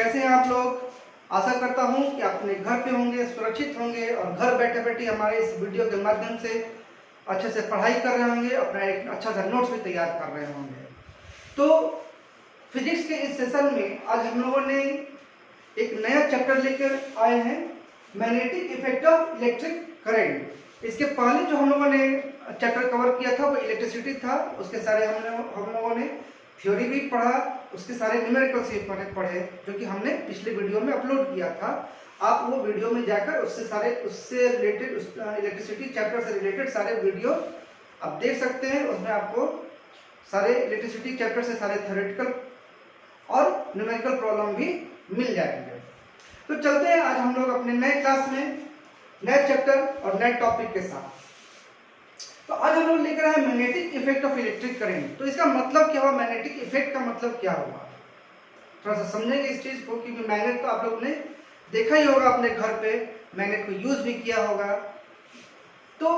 कैसे हैं आप लोग? आशा करता हूं कि अपने घर पे होंगे, सुरक्षित होंगे और घर बैठे बैठे हमारे इस वीडियो के माध्यम से अच्छे से पढ़ाई कर रहे होंगे, अपना एक अच्छा सा नोट्स भी तैयार कर रहे होंगे। तो फिजिक्स के इस सेशन में आज हम लोगों ने एक नया चैप्टर लेकर आए हैं, magnetic effect of electric current. इसके पहले जो हम लोगों ने चैप्टर कवर किया था वो इलेक्ट्रिसिटी था। उसके सारे हम लोगों ने थ्योरी भी पढ़ा, उसके सारे न्यूमेरिकल्स भी पढ़े जो कि हमने पिछले वीडियो में अपलोड किया था। आप वो वीडियो में जाकर उससे रिलेटेड इलेक्ट्रिसिटी चैप्टर से रिलेटेड सारे वीडियो आप देख सकते हैं। उसमें आपको सारे इलेक्ट्रिसिटी चैप्टर से सारे थ्योरेटिकल और न्यूमेरिकल प्रॉब्लम भी मिल जाएंगे। तो चलते हैं आज हम लोग अपने नए क्लास में नए चैप्टर और नए टॉपिक के साथ। तो आज हम लोग लेकर आए magnetic effect of electric current. तो इसका मतलब क्या हुआ, मैग्नेटिक इफेक्ट का मतलब क्या हुआ, थोड़ा सा समझेंगे इस चीज को। क्योंकि मैग्नेट तो आप लोगों ने देखा ही होगा अपने घर पे, मैग्नेट को यूज भी किया होगा। तो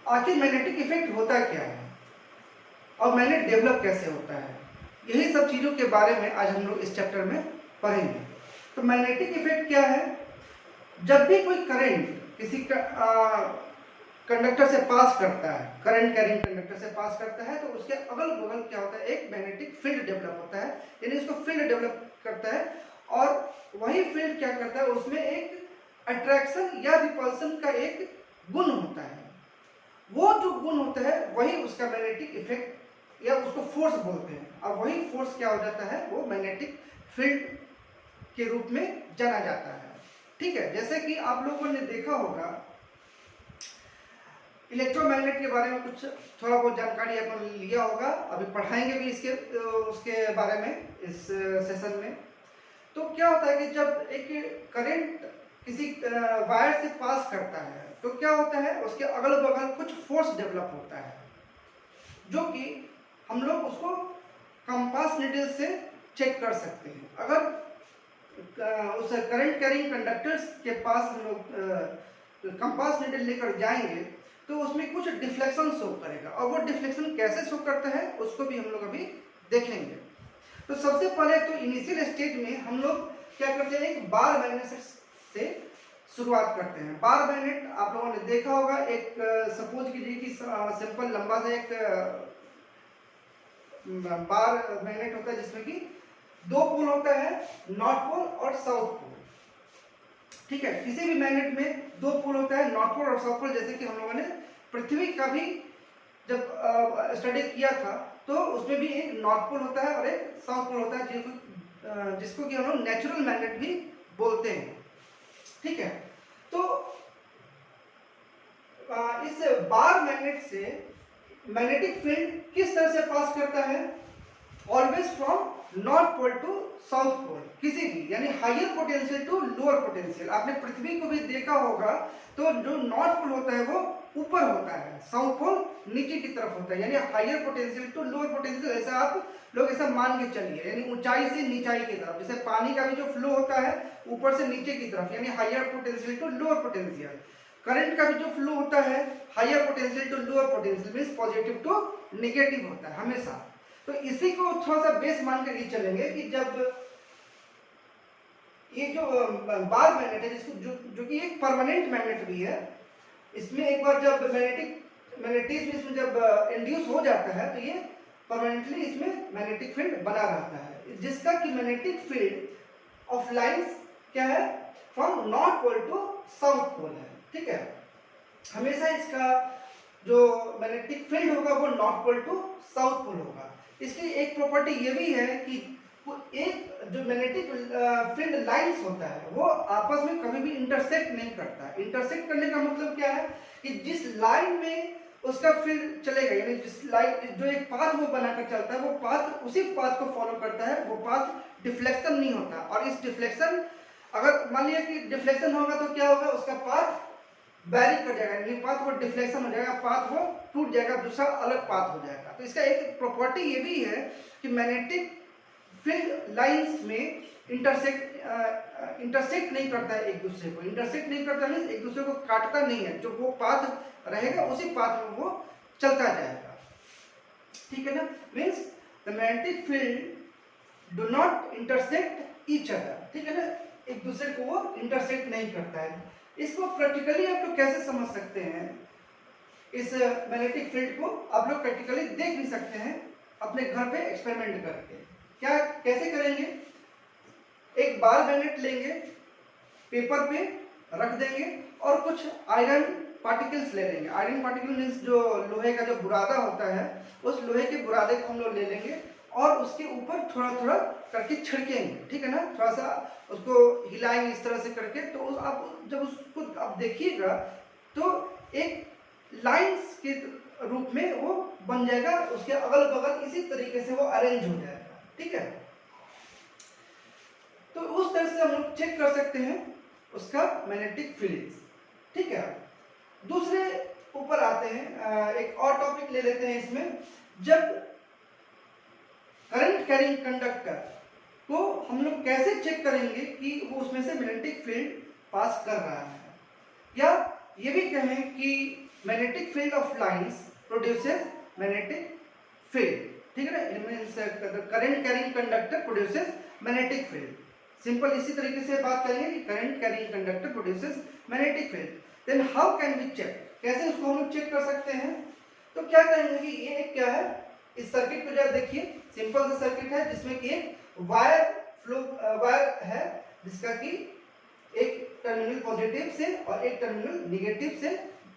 आखिर मैग्नेटिक इफेक्ट होता क्या है और मैग्नेट डेवलप कैसे होता है, यही सब चीजों के बारे में आज हम लोग इस चैप्टर में पढ़ेंगे। तो मैग्नेटिक इफेक्ट क्या है, जब भी कोई करंट किसी कंडक्टर से पास करता है, करंट कैरिंग कंडक्टर से पास करता है, तो उसके अगल बगल क्या होता है, एक मैग्नेटिक फील्ड डेवलप होता है, यानी उसको फील्ड डेवलप करता है। और वही फील्ड क्या करता है, उसमें एक अट्रैक्शन या रिपल्सन का एक गुण होता है। वो जो गुण होता है वही उसका मैग्नेटिक इफेक्ट या उसको फोर्स बोलते हैं। और वही फोर्स क्या हो जाता है, वो मैग्नेटिक फील्ड के रूप में जाना जाता है। ठीक है, जैसे कि आप लोगों ने देखा होगा इलेक्ट्रोमैग्नेट के बारे में कुछ थोड़ा बहुत जानकारी आपने लिया होगा, अभी पढ़ाएंगे भी उसके बारे में इस सेशन में। तो क्या होता है कि जब एक करंट किसी वायर से पास करता है तो क्या होता है, उसके अगल बगल कुछ फोर्स डेवलप होता है, जो कि हम लोग उसको कंपास नीडल से चेक कर सकते हैं। अगर उस करंट कैरिंग कंडक्टर्स के पास हम लोग कंपास नीडल लेकर जाएंगे तो उसमें कुछ डिफ्लेक्शन शो करेगा, और वो डिफ्लेक्शन कैसे शो करता है उसको भी हम लोग अभी देखेंगे। तो सबसे पहले तो इनिशियल स्टेज में हम लोग क्या करते हैं, एक बार मैग्नेट से शुरुआत करते हैं। बार मैग्नेट आप लोगों ने देखा होगा, एक सपोज कीजिए कि सिंपल लंबा सा एक बार मैग्नेट होता है जिसमें कि दो पोल होता है, नॉर्थ पोल और साउथ पोल। ठीक है, किसी भी मैग्नेट में दो पोल होता है, नॉर्थ पोल और साउथ पोल। जैसे कि हम लोगों ने पृथ्वी का भी जब स्टडी किया था तो उसमें भी एक नॉर्थ पोल होता है और एक साउथ पोल होता है, जिसको कि हम लोग नेचुरल मैग्नेट भी बोलते हैं। ठीक है, तो इस बार मैग्नेट से मैग्नेटिक फील्ड किस तरह से पास करता है, always from north pole to south pole, किसी भी, यानी higher potential to lower potential. आपने पृथ्वी को भी देखा होगा, तो जो नॉर्थ पोल होता है वो ऊपर होता है, साउथ पोल नीचे की तरफ होता है, यानी higher potential to lower potential. ऐसा आप लोग ऐसा मान के चलिए, यानी ऊंचाई से नीचाई की तरफ। जैसे पानी का भी जो फ्लो होता है ऊपर से नीचे की तरफ, यानी higher potential to lower potential. Current का भी जो फ्लो होता है higher potential to lower potential, means positive to negative होता है हमेशा। तो इसी को थोड़ा सा बेस मान कर ये चलेंगे कि जब ये जो बार मैग्नेट है, जिसको जो कि एक परमानेंट मैग्नेट भी है, इसमें एक बार जब मैग्नेटिज्म इसमें जब इंड्यूस हो जाता है तो ये परमानेंटली इसमें मैग्नेटिक फील्ड बना रहता है, जिसका कि मैग्नेटिक फील्ड ऑफ लाइंस क्या है, from north pole to south pole है। ठीक है, हमेशा इसका जो मैग्नेटिक फील्ड होगा वो north pole to south pole होगा। इसकी एक प्रॉपर्टी ये भी है कि एक जो मैग्नेटिक फील्ड लाइंस होता है वो आपस में कभी भी इंटरसेक्ट नहीं करता। इंटरसेक्ट करने का मतलब क्या है कि जिस लाइन में उसका फील्ड चलेगा, यानी जिस लाइन जो एक पाथ वो बनाकर चलता है, वो पाथ उसी पाथ को फॉलो करता है, वो पाथ डिफ्लेक्शन नहीं होता। और इस डिफ्लेक्शन, अगर मान लिया कि डिफ्लेक्शन होगा तो क्या होगा, उसका पाथ वैरी कर जाएगा, यानी पाथ वो डिफ्लेक्शन हो जाएगा, पाथ वो टूट जाएगा, दूसरा अलग पाथ हो जाएगा। तो इसका एक प्रॉपर्टी ये भी है कि मैग्नेटिक फील्ड लाइंस में इंटरसेक्ट नहीं करता है एक दूसरे को। इंटरसेक्ट नहीं करता मींस एक दूसरे को काटता नहीं है, जो वो पाथ रहेगा उसी पाथ में वो चलता जाएगा। ठीक है ना, means the magnetic field do not intersect each other, ठीक है ना, एक दूसरे को वो इंटरसेक्ट नहीं करता है। इसको प्रैक्टिकली आप लोग कैसे समझ सकते हैं, इस मैग्नेटिक फील्ड को आप लोग प्रैक्टिकली देख भी सकते हैं अपने घर पे एक्सपेरिमेंट करके। क्या कैसे करेंगे, एक बाल मैग्नेट लेंगे, पेपर पे रख देंगे और कुछ आयरन पार्टिकल्स ले लेंगे। आयरन पार्टिकल मीन्स जो लोहे का जो बुरादा होता है, उस लोहे के बुरादे को हम लोग ले लेंगे और उसके ऊपर थोड़ा थोड़ा करके छिड़केंगे, ठीक है ना, थोड़ा सा उसको हिलाएंगे इस तरह से करके। तो आप जब उसको आप देखिएगा तो एक लाइंस के रूप में वो बन जाएगा, उसके अगल बगल इसी तरीके से वो अरेंज हो जाएगा, ठीक है। तो उस तरह से हम लोग चेक कर सकते हैं उसका मैग्नेटिक फील्ड, ठीक है। दूसरे ऊपर आते हैं, एक और टॉपिक ले लेते हैं इसमें। जब करंट कैरिंग कंडक्टर को हम लोग कैसे चेक करेंगे कि वो उसमें से मैग्नेटिक फील्ड पास कर रहा है, या ये भी कहें कि magnetic field of lines produces magnetic field, ठीक है ना। Current carrying conductor produces magnetic field, simple इसी तरीके से बात करेंगे कि current carrying conductor produces magnetic field. Then how can we check, कैसे उसको हम लोग चेक कर सकते हैं। तो क्या करेंगे कि ये क्या है, इस सर्किट को जरा देखिए, सिंपल सा सर्किट है जिसमें कि एक वायर है जिसका कि एक टर्मिनल पॉजिटिव से और एक टर्मिनल निगेटिव से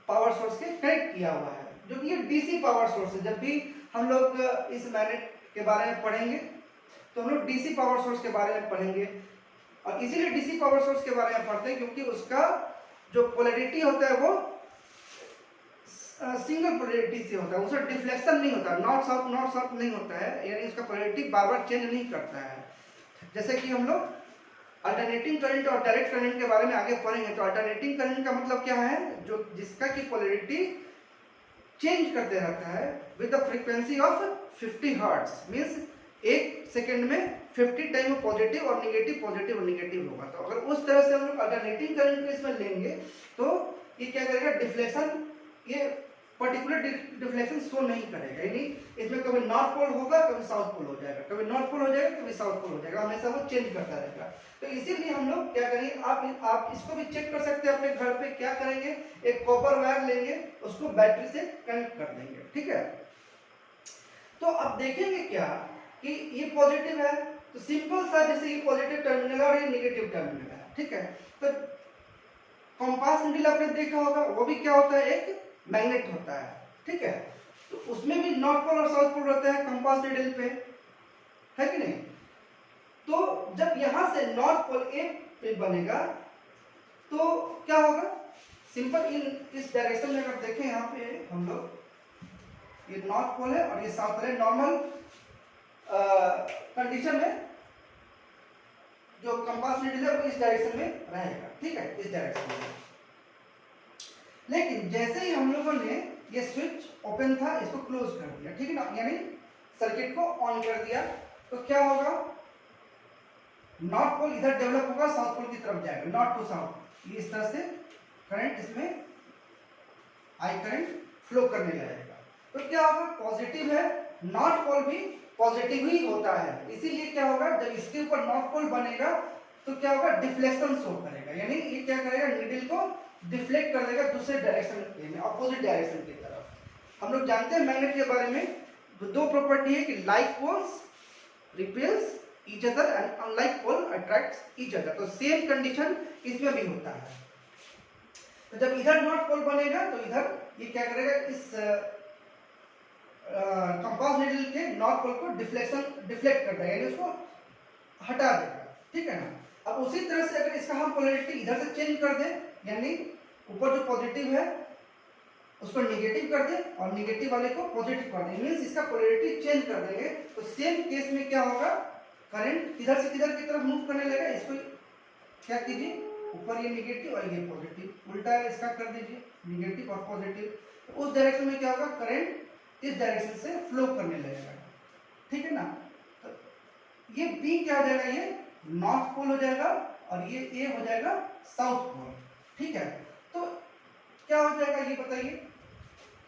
पावर सोर्स के कनेक्ट किया हुआ है, जो कि ये डीसी पावर सोर्स है। जब भी हम लोग इस मैग्नेट के बारे में पढ़ेंगे तो हम लोग डीसी पावर सोर्स के बारे में पढ़ेंगे, और इसीलिए डीसी पावर सोर्स के बारे में पढ़ते हैं क्योंकि उसका जो पोलैरिटी होता है वो सिंगल पोलैरिटी से होता है, उसका डिफ्लेक्शन नहीं होता, नॉर्थ साउथ नहीं होता है, यानी उसका पोलैरिटी बार बार चेंज नहीं करता है। जैसे कि हम लोग अल्टरनेटिंग करंट और डायरेक्ट करंट के बारे में आगे पढ़ेंगे। तो अल्टरनेटिंग करंट का मतलब क्या है, जो जिसका की पोलैरिटी चेंज करते रहता है with the frequency of 50 hertz, means एक सेकंड में 50 टाइम पॉजिटिव और निगेटिव होगा। तो अगर उस तरह से हम लोग अल्टरनेटिंग करंट को इसमें लेंगे तो ये क्या करेगा, डिफ्लेक्शन, ये पर्टिकुलर डिफ्लेक्शन शो नहीं करेगा, यानी इसमें कभी नॉर्थ पोल होगा, कभी साउथ पोल हो जाएगा, कभी नॉर्थ पोल हो जाएगा, कभी साउथ पोल हो जाएगा, हमेशा वो चेंज करता रहेगा। तो इसीलिए हम लोग क्या करेंगे, आप इसको भी चेक कर सकते हैं अपने घर पे। क्या करेंगे, एक कॉपर वायर लेंगे, उसको बैटरी से कनेक्ट कर देंगे, ठीक है। तो अब देखेंगे क्या कि ये पॉजिटिव है, तो सिंपल सा, जैसे ये पॉजिटिव टर्मिनल है और ये निगेटिव टर्मिनल है, ठीक है। तो कंपास नीडल आपने देखा होगा, वो भी क्या होता है, एक मैग्नेट होता है, ठीक है। तो उसमें भी नॉर्थ पोल और साउथ पोल रहता है कंपास नीडल पे, है कि नहीं। तो जब यहां से नॉर्थ पोल ए पे बनेगा तो क्या होगा, सिंपल इस डायरेक्शन में अगर देखें, यहाँ पे हम लोग, ये नॉर्थ पोल है और ये साउथ पोल है। नॉर्मल कंडीशन में जो कंपास नीडल है वो इस डायरेक्शन में रहेगा, ठीक है, इस डायरेक्शन में। लेकिन जैसे ही हम लोगों ने ये स्विच ओपन था, इसको क्लोज कर दिया, ठीक है ना, यानी सर्किट को ऑन कर दिया, तो क्या होगा, नॉर्थ पोल इधर डेवलप होगा, साउथ पोल की तरफ जाएगा, नॉर्थ टू साउथ। ये इस तरह से करंट इसमें आई करंट फ्लो करने लगेगा। तो क्या होगा, पॉजिटिव है, नॉर्थ पोल भी पॉजिटिव ही होता है, इसीलिए क्या होगा, जब इसके ऊपर नॉर्थ पोल बनेगा तो क्या होगा, डिफ्लेक्शन शो करेगा, यानी ये क्या करेगा, नीडल को डिफ्लेक्ट कर देगा दूसरे डायरेक्शन में, अपोजिट डायरेक्शन की तरफ। हम लोग जानते हैं मैग्नेट के बारे में, दो प्रॉपर्टी है कि like poles repels each other and unlike pole attracts each other. तो सेम कंडीशन इसमें भी होता है। तो जब इधर नॉर्थ पोल बनेगा तो इधर ये क्या करेगा, इस कंपास नीडल के नॉर्थ पोल को डिफ्लेक्ट कर देगा, यानी उसको हटा देगा, ठीक है ना। अब उसी तरह से अगर इसका हम पोलैरिटी इधर से चेंज कर दें, यानी ऊपर जो पॉजिटिव है उसको निगेटिव कर दें और निगेटिव वाले को पॉजिटिव कर दें, मींस इसका पोलैरिटी चेंज कर देंगे, तो सेम केस में क्या होगा, करंट किधर से किधर की तरफ मूव करने लगेगा। इसको क्या कीजिए, ऊपर ये निगेटिव और ये पॉजिटिव, उल्टा इसका कर दीजिए, निगेटिव और पॉजिटिव। तो उस डायरेक्शन में क्या होगा, करंट इस डायरेक्शन से फ्लो करने लगेगा, ठीक है ना। तो ये बी क्या हो जाएगा, ये नॉर्थ पोल हो जाएगा और ये ए हो जाएगा साउथ पोल, ठीक है। तो क्या हो जाएगा ये बताइए,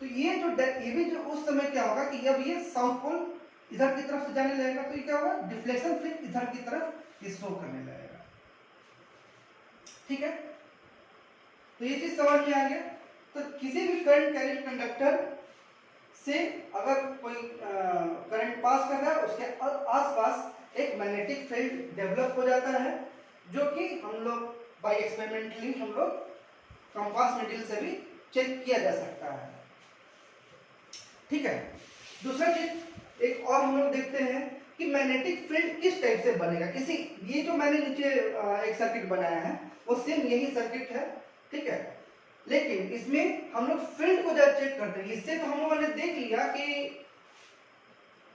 तो ये भी जो उस समय क्या होगा कि जब ये साउथ पोल इधर की तरफ से जाने लगेगा तो ये क्या होगा, डिफ्लेक्शन फिर इधर की तरफ ये शो करने लगेगा। ठीक है, तो ये चीज समझ में आ गया। तो किसी भी करंट कैरिंग कंडक्टर से अगर कोई करंट पास कर रहा है, उसके आसपास एक मैग्नेटिक फील्ड डेवलप हो जाता है, जो कि हम लोग बाय एक्सपेरिमेंटली हम लोग कंपास नीडल से भी चेक किया जा सकता है। ठीक है, दूसरा चीज एक और हम लोग देखते हैं कि मैग्नेटिक फील्ड किस टाइप से बनेगा। किसी ये जो मैंने नीचे एक सर्किट बनाया है वो सेम यही सर्किट है। ठीक है, लेकिन इसमें हम लोग फील्ड को जब चेक करते हैं, इससे तो हम लोगों ने देख लिया कि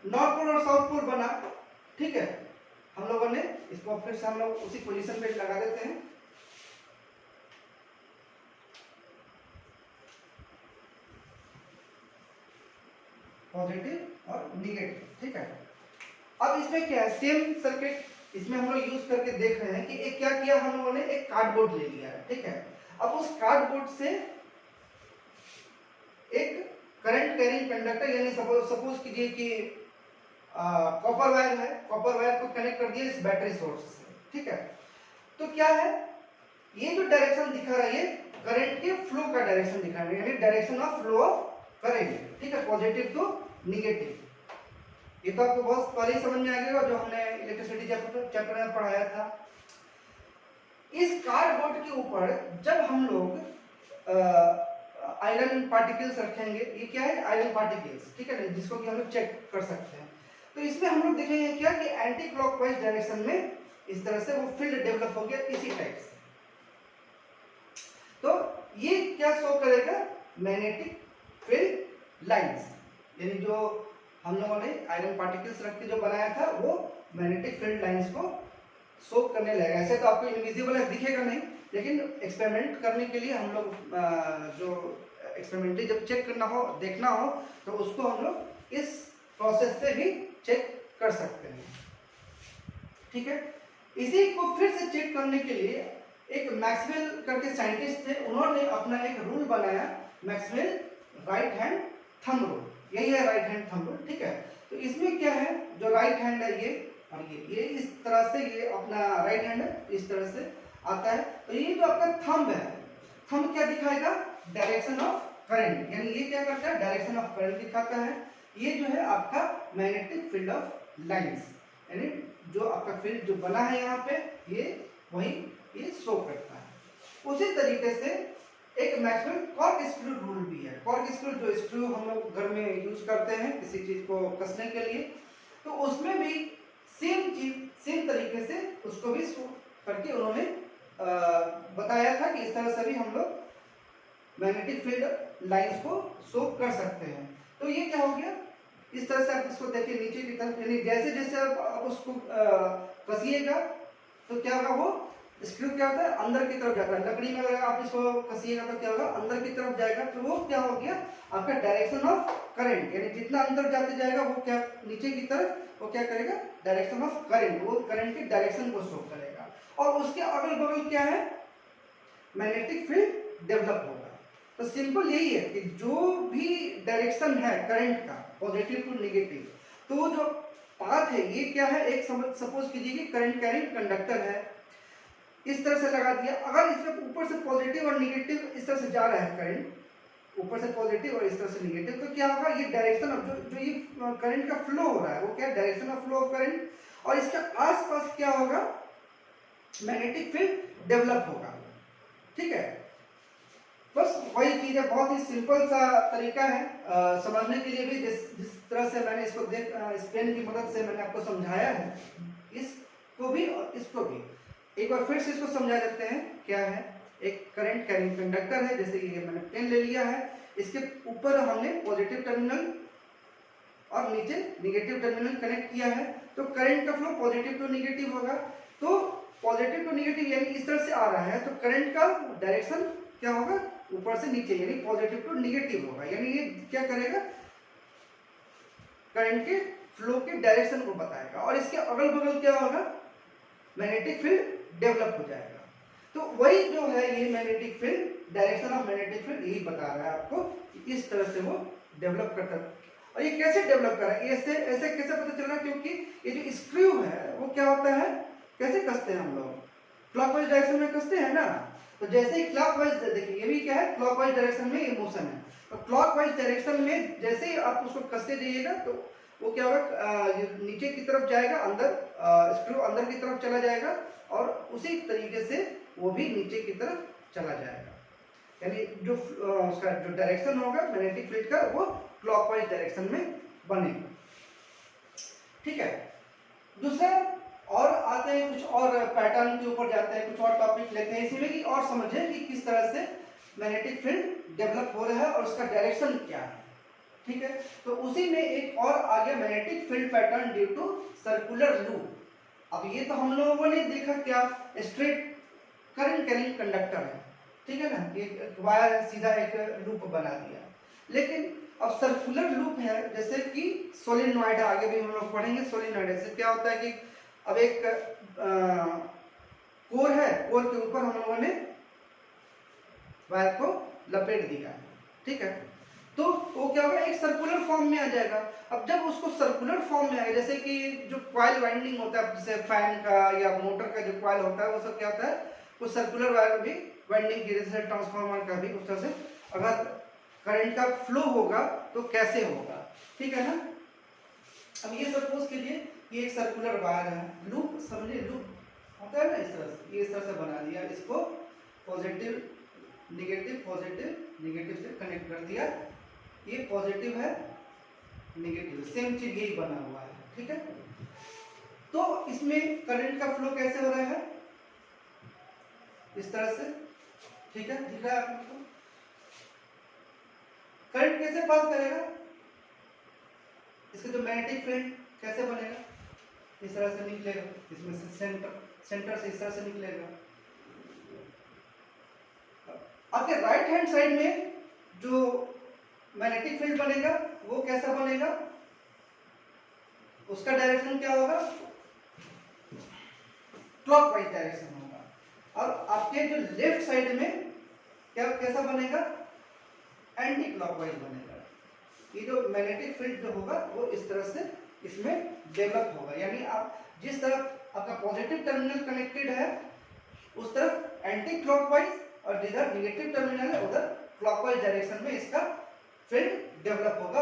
नॉर्थ पोल और साउथ पोल बना। ठीक है, हम लोगों ने इसको फिर से हम लोग उसी पोजीशन पे लगा देते हैं। पॉजिटिव और निगेटिव। ठीक है, अब इसमें क्या है, सेम सर्किट इसमें हम लोग यूज करके देख रहे हैं कि एक क्या किया हम लोगों ने, एक कार्डबोर्ड ले लिया है। ठीक है, अब उस कार्डबोर्ड से एक करंट कैरिंग कंडक्टर, यानी सपोज कीजिए कि कॉपर वायर है, कॉपर वायर को कनेक्ट कर दिया इस बैटरी सोर्स से। ठीक है, तो क्या है, ये जो डायरेक्शन दिखा रहा है ये करंट के फ्लो का डायरेक्शन दिखा रहा है, यानी direction of flow of current. ठीक है, पॉजिटिव टू निगेटिव। ये तो आपको बहुत पहले ही समझ में आ गया जो हमने इलेक्ट्रिसिटी चैप्टर में पढ़ाया था। इस कार्डबोर्ड के ऊपर जब हम लोग आयरन पार्टिकल्स रखेंगे, ये क्या है, आयरन पार्टिकल्स। ठीक है, जिसको कि हम लोग चेक कर सकते हैं, तो इसमें हम लोग देखेंगे क्या कि एंटी क्लॉकवाइज डायरेक्शन में इस तरह से वो फील्ड डेवलप हो गया इसी टाइप से। तो ये क्या शो करेगा, मैग्नेटिक फील्ड लाइंस, यानी जो हम लोगों ने आयरन पार्टिकल्स रख के जो बनाया था वो मैग्नेटिक फील्ड लाइंस को शो करने लगेगा। ऐसे तो आपको इनविजिबल है, दिखेगा नहीं, लेकिन एक्सपेरिमेंट करने के लिए हम लोग जो एक्सपेरिमेंटली जब चेक करना हो, देखना हो, तो उसको हम लोग इस प्रोसेस से भी चेक कर सकते हैं। ठीक है, इसी को फिर से चेक करने के लिए एक मैक्सवेल करके साइंटिस्ट थे, उन्होंने अपना एक रूल बनाया, Maxwell right hand thumb rule. यही है राइट हैंड थंब रूल। ठीक है, तो इसमें क्या है, जो राइट हैंड है ये और ये इस तरह से, ये अपना राइट हैंड है इस तरह से आता है। तो ये जो आपका थंब है, थंब क्या दिखाएगा, डायरेक्शन ऑफ करंट, यानी ये क्या करता है, डायरेक्शन ऑफ करंट दिखाता है। ये जो है आपका मैग्नेटिक फील्ड ऑफ लाइंस, यानी जो आपका फील्ड जो बना है यहाँ पे, ये वही ये शो करता है। उसी तरीके से एक मैक्सवेल कॉर्क स्क्रू रूल भी है। कॉर्क स्क्रू जो स्क्रू हम लोग घर में यूज करते हैं किसी चीज को कसने के लिए, तो उसमें भी सेम चीज, सेम तरीके से उसको भी शो करके उन्होंने बताया था कि इस तरह से भी हम लोग मैग्नेटिक फील्ड लाइंस को शो कर सकते हैं। तो ये क्या हो गया, इस तरह से आप इसको देखिए नीचे की तरफ, यानी जैसे जैसे आप उसको कसिएगा तो क्या होगा, वो स्क्रू क्या होता है, अंदर की तरफ जाता है। लकड़ी में अगर आप इसको कसिएगा तो क्या होगा, अंदर की तरफ जाएगा। तो वो क्या हो गया, आपका डायरेक्शन ऑफ करंट, यानी जितना अंदर जाते जाएगा वो क्या, नीचे की तरफ वो क्या करेगा, डायरेक्शन ऑफ करंट, वो करंट की डायरेक्शन को शो करेगा। और उसके अगल बगल क्या है, मैग्नेटिक फील्ड डेवलप होगा। तो सिंपल यही है कि जो भी डायरेक्शन है करंट का, पॉजिटिव टू नेगेटिव, तो जो पाथ है ये क्या है, एक सपोज कीजिए कि करंट कैरिंग कंडक्टर है, इस तरह से लगा दिया। अगर इसमें ऊपर से पॉजिटिव और नेगेटिव इस तरह से जा रहा है करंट, ऊपर से पॉजिटिव और इस तरह से नेगेटिव, तो क्या होगा, ये डायरेक्शन ऑफ जो ये करंट का फ्लो हो रहा है वो क्या, direction of flow of current. और इसके आसपास क्या होगा, मैग्नेटिक फील्ड डेवलप होगा। ठीक है, बस वही चीज है, बहुत ही सिंपल सा तरीका है समझने के लिए भी। जिस तरह से मैंने इसको इस पेन की मदद से मैंने आपको समझाया है, इसको भी और इसको भी एक बार फिर से इसको समझा देते हैं। क्या है, एक करंट कैरिंग कंडक्टर है, जैसे ये मैंने पेन ले लिया है, इसके ऊपर हमने पॉजिटिव टर्मिनल और नीचे नेगेटिव टर्मिनल कनेक्ट किया है। तो करंट का फ्लो पॉजिटिव टू नेगेटिव होगा। तो पॉजिटिव टू नेगेटिव यानी इस तरह से आ रहा है, तो करंट का डायरेक्शन क्या होगा, ऊपर से नीचे, यानी पॉजिटिव टू नेगेटिव होगा। यानी ये क्या करेगा, करंट के फ्लो के डायरेक्शन को बताएगा। और इसके अगल बगल क्या होगा, मैग्नेटिक फील्ड डेवलप हो जाएगा। तो वही जो है ये magnetic field, direction of magnetic field यही बता रहा है आपको कि इस तरह से वो डेवलप करता है। और ये कैसे डेवलप कर रहा है, ऐसे कैसे पता चल रहा है, क्योंकि ये जो स्क्रू है वो क्या होता है, कैसे कसते हैं हम लोग, क्लॉकवाइज डायरेक्शन में कसते हैं ना। तो जैसे ही क्लॉकवाइज, देखिए ये भी क्या है, क्लॉकवाइज डायरेक्शन में ये मोशन है। तो क्लॉकवाइज डायरेक्शन में जैसे ही आप उसको कसते जाइएगा तो वो क्या होगा, नीचे की तरफ जाएगा, अंदर स्क्रू अंदर की तरफ चला जाएगा और उसी तरीके से वो भी नीचे की तरफ चला जाएगा। यानी जो उसका जो डायरेक्शन होगा मैग्नेटिक फील्ड का वो क्लॉकवाइज डायरेक्शन में बनेगा। ठीक है, दूसरा और आते हैं कुछ और पैटर्न के ऊपर जाते हैं, कुछ और टॉपिक लेते हैं इसी में कि और समझें कि किस तरह से मैग्नेटिक फील्ड डेवलप हो रहा है और उसका डायरेक्शन क्या है। ठीक है, तो उसी में एक और आ गया magnetic field pattern due to circular loop. अब ये तो हम लोगों ने देखा क्या, स्ट्रेट करंट कैरिंग कंडक्टर है, ठीक है ना, एक वायर सीधा एक लूप बना दिया। लेकिन अब सर्कुलर लूप है, जैसे कि सोलेनॉइड, आगे भी हम लोग पढ़ेंगे सोलेनॉइड से क्या होता है कि अब एक कोर है, कोर के ऊपर हम लोगों ने वायर को लपेट दिया है। ठीक है, तो वो क्या होगा, एक सर्कुलर फॉर्म में आ जाएगा। अब जब उसको सर्कुलर फॉर्म में आएगा, जैसे कि जो कॉइल वाइंडिंग होता है, जैसे फैन का या मोटर का जो कॉइल होता है वो सब क्या होता है, वो सर्कुलर वायर भी वाइंडिंग की, जैसे ट्रांसफार्मर का भी उस तरह से अगर करंट का फ्लो होगा तो कैसे होगा। ठीक है ना। अब ये सपोज कीजिए ये एक सर्कुलर वायर है, लूप समझिए, लूप होता है ना इस तरह से, ये इस तरह से बना दिया, इसको पॉजिटिव नेगेटिव नेगेटिव से कनेक्ट कर दिया, ये पॉजिटिव है नेगेटिव, सेम चीज यही बना हुआ है। ठीक है, तो इसमें करंट का फ्लो कैसे हो रहा है, इस तरह से। ठीक है, दिख रहा है आपको, करंट कैसे पास करेगा, इसका जो मैग्नेटिक फील्ड कैसे बनेगा, इस तरह से निकलेगा, इसमें से सेंटर से इस तरह से निकलेगा। आपके राइट हैंड साइड में जो मैग्नेटिक फील्ड बनेगा वो कैसा बनेगा, उसका डायरेक्शन क्या होगा, क्लॉकवाइज डायरेक्शन होगा। और आपके जो लेफ्ट साइड में क्या कैसा बनेगा, एंटी क्लॉकवाइज बनेगा। ये जो मैग्नेटिक फील्ड जो होगा वो इस तरह से इसमें डेवलप होगा, यानी आप जिस तरफ आपका पॉजिटिव टर्मिनल कनेक्टेड है उस तरफ एंटी क्लॉकवाइज और जिधर नेगेटिव टर्मिनल है उधर क्लॉकवाइज डायरेक्शन में इसका फील्ड डेवलप होगा।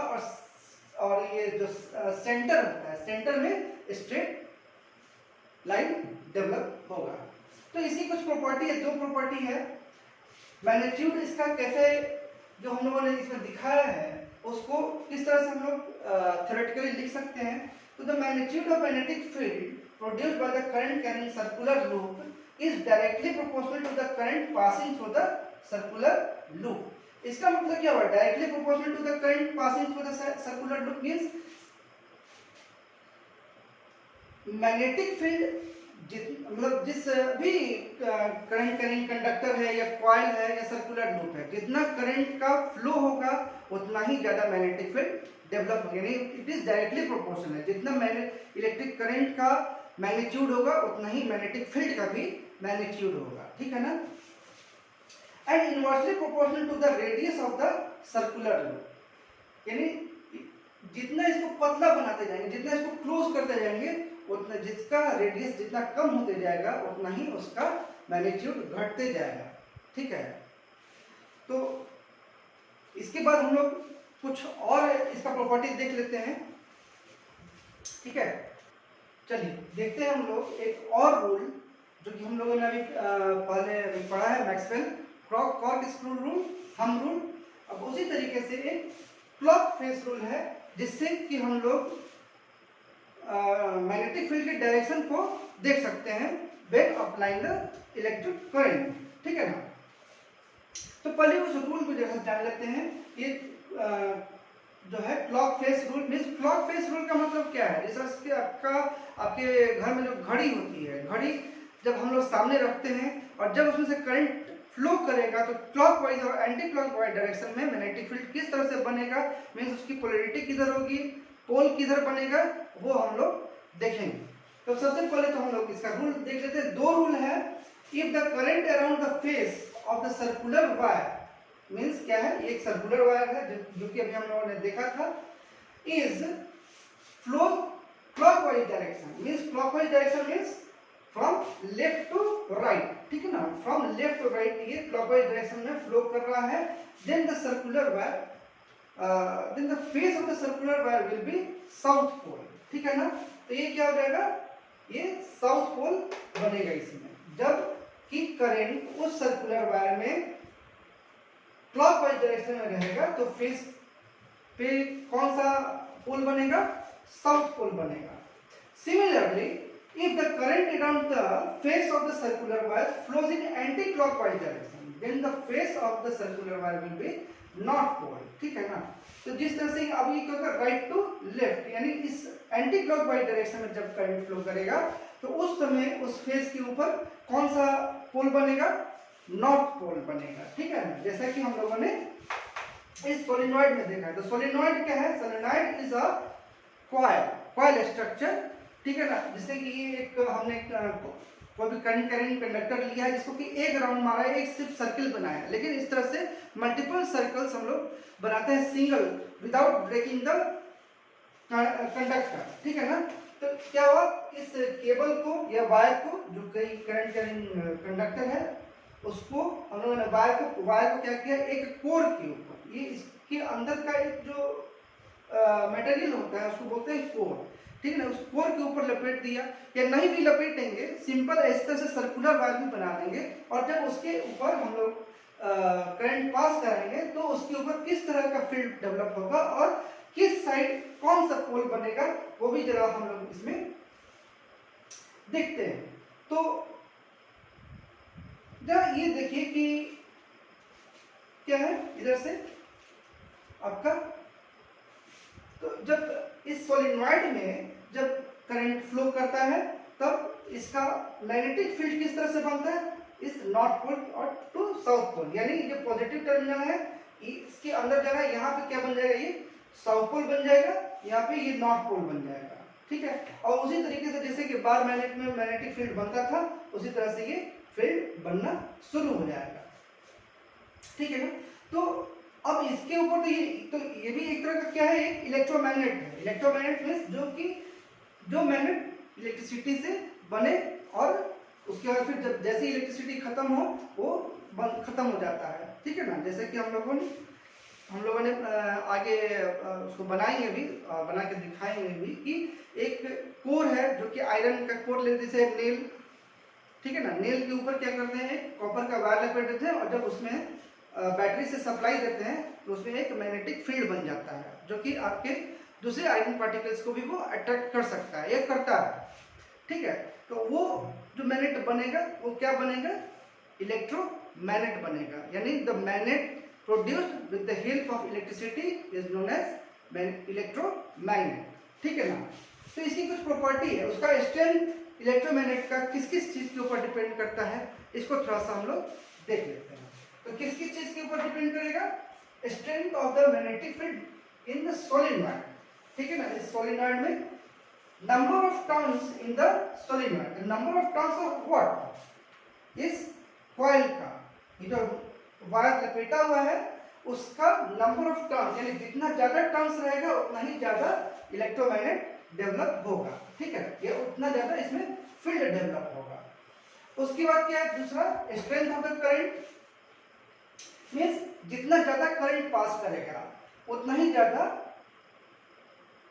और ये जो सेंटर होता है, सेंटर में स्ट्रेट लाइन डेवलप होगा। तो इसी कुछ प्रॉपर्टी है, दो प्रॉपर्टी है। मैग्नीट्यूड इसका कैसे, जो हम लोगों ने इसमें दिखाया है उसको किस तरह से हम लोग थ्योरेटिकली लिख सकते हैं। तो the magnitude of magnetic field produced by the current carrying circular loop is directly proportional to the current passing through the circular loop। इसका मतलब क्या हुआ, directly proportional to the current passing through the circular loop means magnetic field मतलब जिस भी current carrying conductor है या coil है या सर्कुलर लूप है, जितना करंट का फ्लो होगा उतना ही ज्यादा मैग्नेटिक फील्ड डेवलप होगा, यानी इट इज डायरेक्टली प्रोपोर्शनल है। जितना इलेक्ट्रिक करंट का मैग्नीट्यूड होगा उतना ही मैग्नेटिक फील्ड का भी मैग्नीट्यूड होगा। ठीक है ना। And inversely proportional to the radius of the circular loop, यानी जितना इसको पतला बनाते जाएंगे, जितना इसको क्लोज करते जाएंगे, उतना जिसका रेडियस जितना कम होते जाएगा उतना ही उसका मैग्नीट्यूड घटते जाएगा। ठीक है, तो इसके बाद हम लोग कुछ और इसका प्रॉपर्टी देख लेते हैं। ठीक है, चलिए देखते हैं हम लोग एक और रूल जो कि हम लोगों ने अभी पहले पढ़ा है, मैक्सवेल कॉर्क स्क्रू रूल, हम रूल। अब उसी तरीके से एक क्लॉक फेस रूल है जिससे कि हम लोग मैग्नेटिक फील्ड के डायरेक्शन को देख सकते हैं when applying the electric current. ठीक है ना। तो पहले उस रूल को जैसा जान लेते हैं। ये जो है clock face rule means, clock face rule का मतलब क्या है, जैसे आपके घर में जो घड़ी होती है, घड़ी जब हम लोग सामने रखते हैं और जब उसमें से करंट फ्लो करेगा तो क्लॉकवाइज और एंटी क्लॉकवाइज डायरेक्शन में मैग्नेटिक फील्ड किस तरह से बनेगा, मीन्स उसकी पोलैरिटी किधर होगी, पोल किधर बनेगा, वो हम लोग देखेंगे। तो सबसे पहले तो हम लोग इसका रूल देख लेते हैं। दो रूल है। If the current around the face of the circular wire, means क्या है, एक सर्कुलर वायर है जो कि अभी हम लोगों ने देखा था, is flow clockwise direction, means clockwise direction means from left to right, ठीक है ना, फ्रॉम लेफ्ट टू राइट ये क्लॉकवाइज डायरेक्शन में फ्लो कर रहा है। Then the circular wire, then the face of the circular wire will be south pole, ठीक है ना। तो ये क्या हो जाएगा, ये साउथ पोल बनेगा इसमें, जब कि करंट उस सर्कुलर वायर में क्लॉकवाइज डायरेक्शन में रहेगा तो फेस पे कौन सा पोल बनेगा, साउथ पोल बनेगा। Similarly if the current around the face of the circular wire flows in anti-clockwise direction, then the face of the circular wire will be north pole, ठीक है ना। तो जिस तरह से अब ये क्या होगा, राइट टू लेफ्ट, यानी इस एंटी क्लॉकवाइज डायरेक्शन में जब करंट फ्लो करेगा तो उस समय उस फेस के ऊपर कौन सा पोल बनेगा, नॉर्थ पोल बनेगा, ठीक है ना। जैसा कि हम लोगों ने इस सोलेनॉइड में देखा है। तो सोलेनॉइड क्या है, solenoid is a coil structure, ठीक है ना। जैसे कि ये एक हमने कोई भी करंट कंडक्टर लिया है जिसको कि एक राउंड मारा है, एक सिर्फ सर्किल बनाया है, लेकिन इस तरह से मल्टीपल सर्कल्स हम लोग बनाते हैं single without breaking the conductor, ठीक है ना। तो क्या हुआ, इस केबल को या वायर को, जो कई करंट कंडक्टर है, उसको हम लोगों ने वायर को क्या किया, एक कोर के ऊपर, ये इसके अंदर का एक जो मटेरियल होता है उसको बोलते हैं कोर, ठीक है ना, उस कोर के ऊपर लपेट दिया, या नहीं भी लपेटेंगे, सिंपल इस तरह से सर्कुलर वायर भी बना देंगे, और जब उसके ऊपर हम लोग करंट पास करेंगे तो उसके ऊपर किस तरह का फील्ड डेवलप होगा और किस साइड कौन सा पोल बनेगा वो भी जरा हम लोग इसमें देखते हैं। तो जरा ये देखिए कि क्या है इधर से आपका, तो जब इस सोलेनॉइड में जब करंट फ्लो करता है तब इसका मैग्नेटिक फील्ड किस तरह से बनता है, इस नॉर्थ पोल और टू साउथ पोल, यानी ये पॉजिटिव टर्मिनल है, इसके अंदर जाना, यहाँ पे क्या बन जाएगा, ये साउथ पोल बन जाएगा, यहाँ पे ये नॉर्थ पोल बन जाएगा, ठीक है। और उसी तरीके से जैसे कि बार मैग्नेट में मैग्नेटिक फील्ड बनता था, उसी तरह से ये फील्ड बनना शुरू हो जाएगा, ठीक है ना। तो अब इसके ऊपर तो ये भी एक तरह का क्या है, एक इलेक्ट्रोमैग्नेट है। इलेक्ट्रोमैग्नेट मींस जो मैग्नेट इलेक्ट्रिसिटी से बने और उसके बाद फिर जब जैसे इलेक्ट्रिसिटी खत्म हो वो खत्म हो जाता है, ठीक है ना। जैसे कि हम लोगों ने आगे उसको बनाएंगे भी, बना के दिखाएंगे भी कि एक कोर है जो कि आयरन का कोर लेते से नेल, ठीक है ना, नेल के ऊपर क्या करते हैं, कॉपर का वायर लपेट देते हैं, और जब उसमें बैटरी से सप्लाई देते हैं तो उसमें एक मैग्नेटिक फील्ड बन जाता है जो कि आपके दूसरे आयरन पार्टिकल्स को भी वो अट्रैक्ट कर सकता है, ये करता है, ठीक है। तो वो जो मैग्नेट बनेगा वो क्या बनेगा, इलेक्ट्रोमैग्नेट बनेगा, यानी the magnet produced with the help of electricity is known as electromagnet, ठीक है ना। तो इसकी कुछ प्रॉपर्टी है, उसका स्ट्रेंथ इलेक्ट्रोमैग्नेट का किस किस चीज के ऊपर डिपेंड करता है, इसको थोड़ा सा हम लोग देख लेते हैं। तो किस किस चीज के ऊपर डिपेंड करेगा, strength of the magnetic field in the solenoid, ठीक है ना। इस सोलेनॉइड में number of turns in the solenoid, the number of turns of what, इस कॉइल का, ये जो वायर लपेटा हुआ है उसका नंबर ऑफ टर्न्स, यानी जितना ज्यादा टर्न्स रहेगा उतना ही ज्यादा इलेक्ट्रोमैग्नेट डेवलप होगा, ठीक है, ये उतना ज्यादा इसमें फील्ड डेवलप होगा। उसके बाद क्या है दूसरा, strength of the current, means जितना ज्यादा करंट पास करेगा उतना ही ज्यादा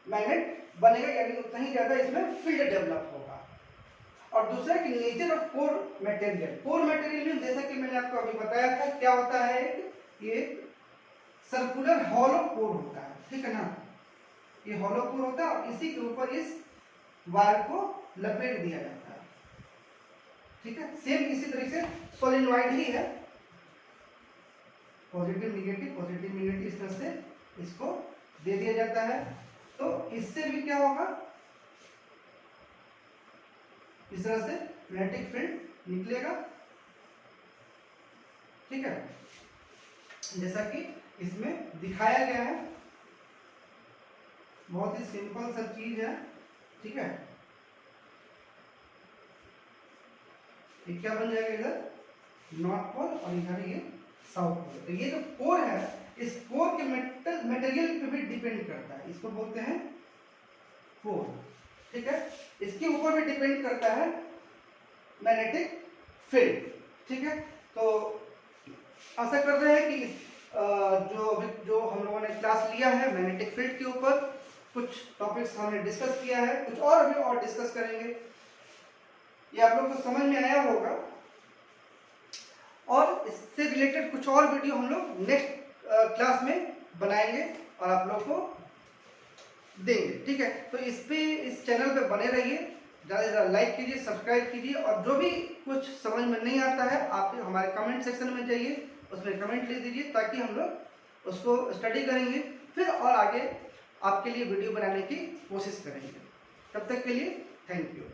मैग्नेट बनेगा, यानी उतना ही ज्यादा इसमें फील्ड डेवलप होगा। और दूसरा कि nature of core material, core material में जैसा कि मैंने आपको अभी बताया था क्या होता है, ये सर्कुलर हॉलो कोर होता है, ठीक है ना, ये हॉलो कोर होता है और इसी के ऊपर इस वायर को लपेट दिया जाता है, ठीक है। सेम इसी तरीके से सोलेनॉइड ही है, पॉजिटिव निगेटिव इस तरह से इसको दे दिया जाता है। तो इससे भी क्या होगा, इस तरह से मैग्नेटिक फील्ड निकलेगा, ठीक है, जैसा कि इसमें दिखाया गया है, बहुत ही सिंपल सा चीज है, ठीक है। ये क्या बन जाएगा, इधर नॉर्थ पोल और इधर ये साउथ पोल। तो ये जो कोर है इस कोर के मटेरियल पे भी डिपेंड करता है, इसको बोलते हैं कोर, ठीक है। इसके ऊपर भी डिपेंड करता है मैग्नेटिक फील्ड। ठीक है, तो आशा कर रहे हैं कि जो हम लोगों ने क्लास लिया है मैग्नेटिक फील्ड के ऊपर, कुछ टॉपिक्स हमने डिस्कस किया है, कुछ और भी और डिस्कस करेंगे, ये आप लोग को समझ में आया होगा। और इससे रिलेटेड कुछ और वीडियो हम लोग नेक्स्ट क्लास में बनाएंगे और आप लोग को देंगे। ठीक है, तो इस चैनल पे बने रहिए, ज़्यादा से ज़्यादा लाइक कीजिए, सब्सक्राइब कीजिए, और जो भी कुछ समझ में नहीं आता है आप हमारे कमेंट सेक्शन में जाइए, उसमें कमेंट लिख दीजिए, ताकि हम लोग उसको स्टडी करेंगे, फिर और आगे आपके लिए वीडियो बनाने की कोशिश करेंगे। तब तक के लिए थैंक यू।